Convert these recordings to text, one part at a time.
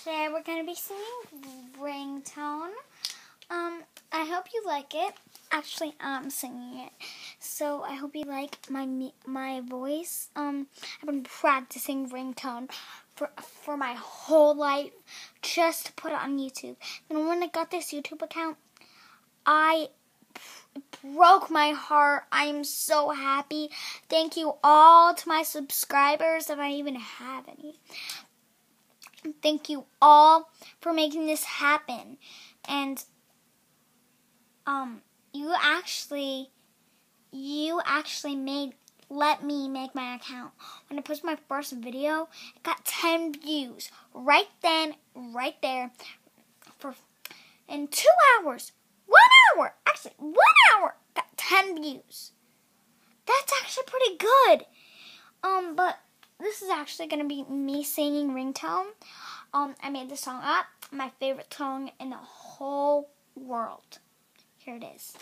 Today we're going to be singing Ringtone. I hope you like it. Actually, I'm singing it. So I hope you like my voice. I've been practicing Ringtone for my whole life just to put it on YouTube. And when I got this YouTube account, it broke my heart. I am so happy. Thank you all to my subscribers, if I even have any. Thank you all for making this happen. And you actually let me make my account. When I posted my first video, it got 10 views right then, right there, in 2 hours. 1 hour, actually 1 hour, got 10 views. That's actually pretty good. But this is actually gonna be me singing Ringtone. I made this song up. My favorite song in the whole world. Here it is.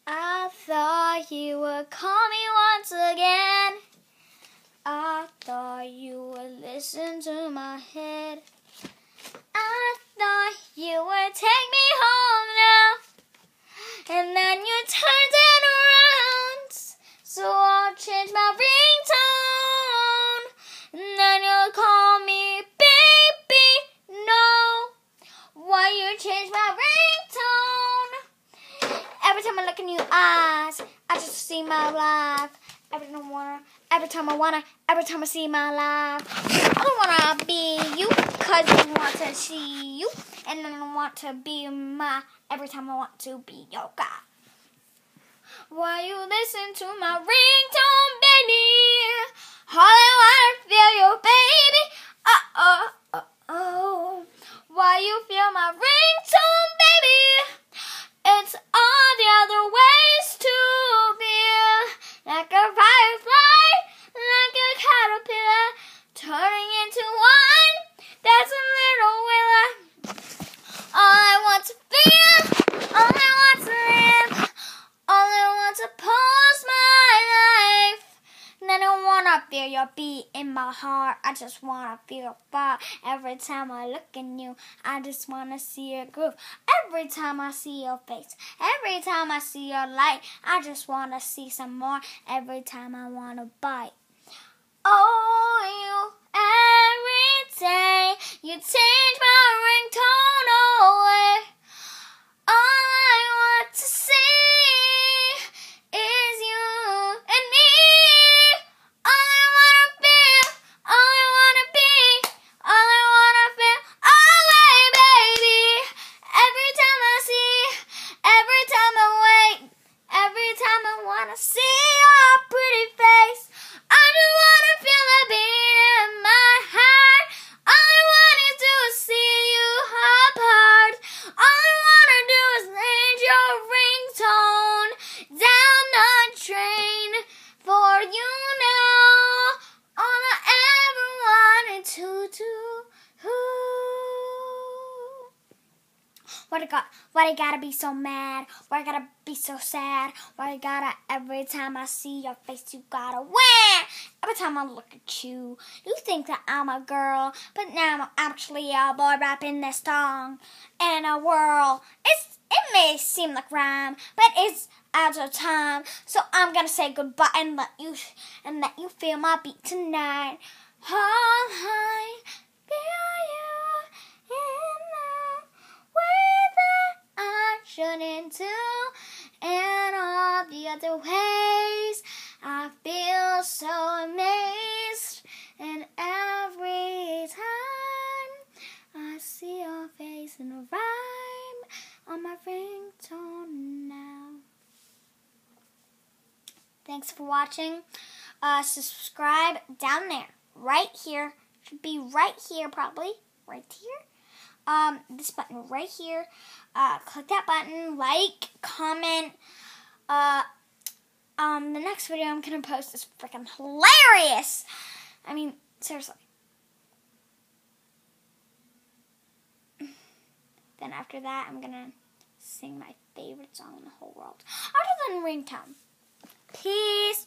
I thought you would call me once again. I thought you would listen to my head. I thought you would take me home now. And then you turned it around. So I'll change my ringtone. And then you'll call me baby. No. Why you change my ringtone? Every time I look in your eyes, I just see my life. Every time I see my life. I don't wanna be you, cause I want to see you. And then I want to be every time I want to be your guy. Why you listen to my ringtone, baby? All I wanna feel you, baby. Oh. Why you feel my ringtone, baby? It's all the other ways to feel like a firefly, like a caterpillar, turning into one. That's a little willow. All I want to feel, all I want to live, all I want to pause my life. And I don't wanna feel your beat in my heart. I just wanna feel fire. Every time I look in you, I just wanna see your groove. Every time I see your face, every time I see your light, I just wanna see some more. Every time I wanna bite. Oh, you every day you change my ringtone away. All I want to see is you and me. All I wanna feel, all I wanna be, all I wanna feel, always, baby. Every time I see, every time I wait, every time I wanna see your pretty face. I just wanna feel the beat in my heart. All I wanna do is see you apart. All I wanna do is change your ringtone down the drain for you now. All I ever wanted to do. Why I gotta be so mad? Why I gotta be so sad? Why I gotta, every time I see your face, you gotta wah! Every time I look at you, you think that I'm a girl, but now I'm actually a boy rapping this song in a whirl. It may seem like rhyme, but it's out of time. So I'm gonna say goodbye and let you feel my beat tonight. All I feel you in the way that I shouldn't do, and all the other ways I feel so amazed. And every time I see your face in a rhyme on my ringtone now. Thanks for watching. Subscribe down there, right here. Should be right here, probably right here. This button right here. Click that button, like, comment. The next video I'm gonna post is freaking hilarious. I mean, seriously. Then after that, I'm gonna sing my favorite song in the whole world, other than Ringtone. Peace.